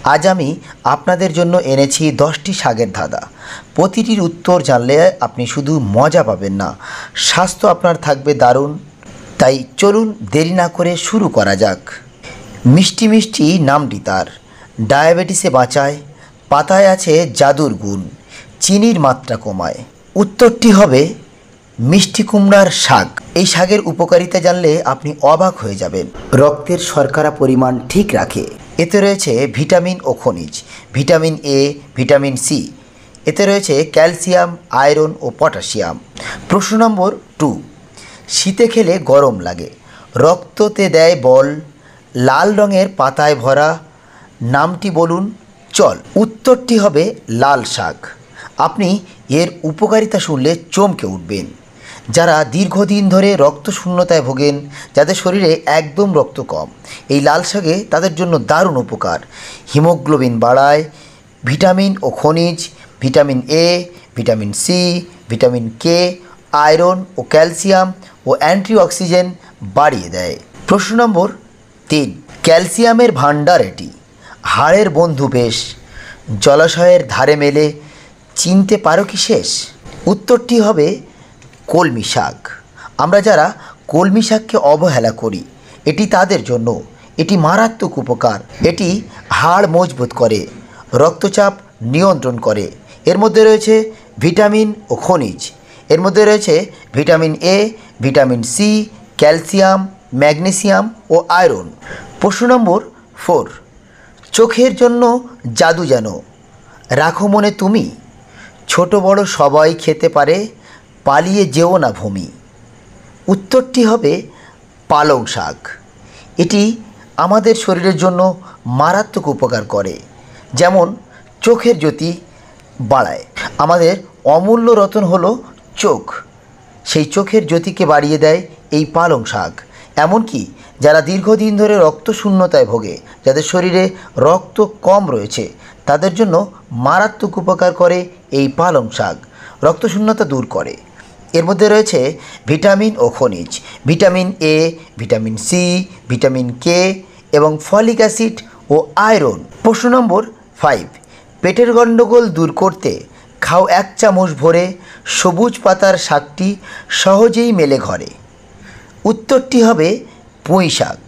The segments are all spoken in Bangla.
আজ আমি আপনাদের জন্য এনেছি 10টি শাকের ধাঁধা। প্রতিটির উত্তর জানলে আপনি শুধু মজা পাবেন না, স্বাস্থ্য আপনার থাকবে দারুণ। তাই চলুন দেরি না করে শুরু করা যাক। মিষ্টি মিষ্টি নামটি তার, ডায়াবেটিসে বাঁচায়, পাতায় আছে জাদুর গুণ, চিনির মাত্রা কমায়। উত্তরটি হবে মিষ্টি কুমড়ার শাক। এই শাকের উপকারিতা জানলে আপনি অবাক হয়ে যাবেন। রক্তের শর্করা পরিমাণ ঠিক রাখে। এতে রয়েছে ভিটামিন ও খনিজ, ভিটামিন এ, ভিটামিন সি। এতে রয়েছে ক্যালসিয়াম, আয়রন ও পটাশিয়াম। প্রশ্ন নম্বর 2, শীতে খেলে গরম লাগে, রক্ততে দেয় বল, লাল রঙের পাতায় ভরা, নামটি বলুন চল। উত্তরটি হবে লাল শাক। আপনি এর উপকারিতা শুনলে চমকে উঠবেন। যারা দীর্ঘদিন ধরে রক্তশূন্যতায় ভোগেন, যাদের শরীরে একদম রক্ত কম, এই লাল শাকে তাদের জন্য দারুণ উপকার। হিমোগ্লোবিন বাড়ায়, ভিটামিন ও খনিজ, vitamin A, vitamin C, vitamin K, iron ও ক্যালসিয়াম ও অ্যান্টিঅক্সিডেন্ট বাড়িয়ে দেয়। প্রশ্ন নম্বর 3, ক্যালসিয়ামের ভাণ্ডার এটি, হাড়ের বন্ধু বেশ, জলাশয়ের ধারে মেলে, চিনতে পারো কি শেষ? উত্তরটি হবে কলমি শাক। আমরা যারা কলমি শাককে অবহেলা করি, এটি তাদের জন্য এটি মারাত্মক উপকার। এটি হাড় মজবুত করে, রক্তচাপ নিয়ন্ত্রণ করে। এর মধ্যে রয়েছে ভিটামিন ও খনিজ। এর মধ্যে রয়েছে vitamin A, vitamin C, calcium, magnesium ও আয়রন। প্রশ্ন নম্বর 4, চোখের জন্য জাদু যেন, রাখো মনে তুমি, ছোট বড় সবাই খেতে পারে, পালিয়ে যেও না ভূমি। উত্তরটি হবে পালং শাক। এটি আমাদের শরীরের জন্য মারাত্মক উপকার করে, যেমন চোখের জ্যোতি বাড়ায়। আমাদের অমূল্য রত্ন হলো চোখ, সেই চোখের জ্যোতিকে বাড়িয়ে দেয় এই পালং শাক। এমনকি যারা দীর্ঘদিন ধরে রক্তশূন্যতায় ভোগে, যাদের শরীরে রক্ত কম রয়েছে, তাদের জন্য মারাত্মক উপকার করে এই পালং শাক, রক্তশূন্যতা দূর করে। এর মধ্যে রয়েছে ভিটামিন ও খনিজ, vitamin A, vitamin C, vitamin K এবং ফলিক অ্যাসিড ও আয়রন। প্রশ্ন নম্বর 5, পেটের গণ্ডগোল দূর করতে খাও 1 চামচ ভরে, সবুজ পাতার শাকটি সহজেই মেলে ঘরে। উত্তরটি হবে পুঁই শাক।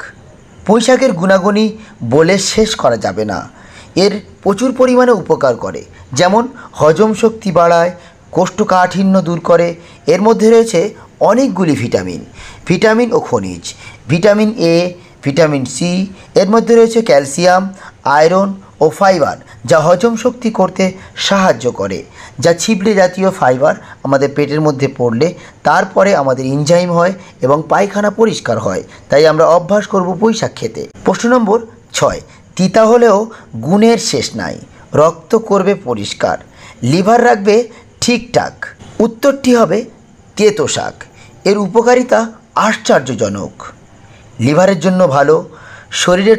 পুঁই শাকের গুণাগুণই বলে শেষ করা যাবে না। এর প্রচুর পরিমাণে উপকার করে, যেমন হজম শক্তি বাড়ায়, কোষ্ঠকাঠিন্য দূর করে। এর মধ্যে রয়েছে অনেকগুলি ভিটামিন, ভিটামিন ও খনিজ, ভিটামিন এ, ভিটামিন সি। এর মধ্যে রয়েছে ক্যালসিয়াম, আয়রন ও ফাইবার, যা হজম শক্তি করতে সাহায্য করে। যা ছিবড়ে জাতীয় ফাইবার আমাদের পেটের মধ্যে পড়লে তারপরে আমাদের এনজাইম হয় এবং পায়খানা পরিষ্কার হয়। তাই আমরা অভ্যাস করব পুঁই শাক খেতে। প্রশ্ন নম্বর 6, তিতা হলেও গুণের শেষ নাই, রক্ত করবে পরিষ্কার, লিভার রাখবে ঠিকঠাক। উত্তরটি হবে তেতো শাক। এর উপকারিতা আশ্চর্যজনক। লিভারের জন্য ভালো, শরীরের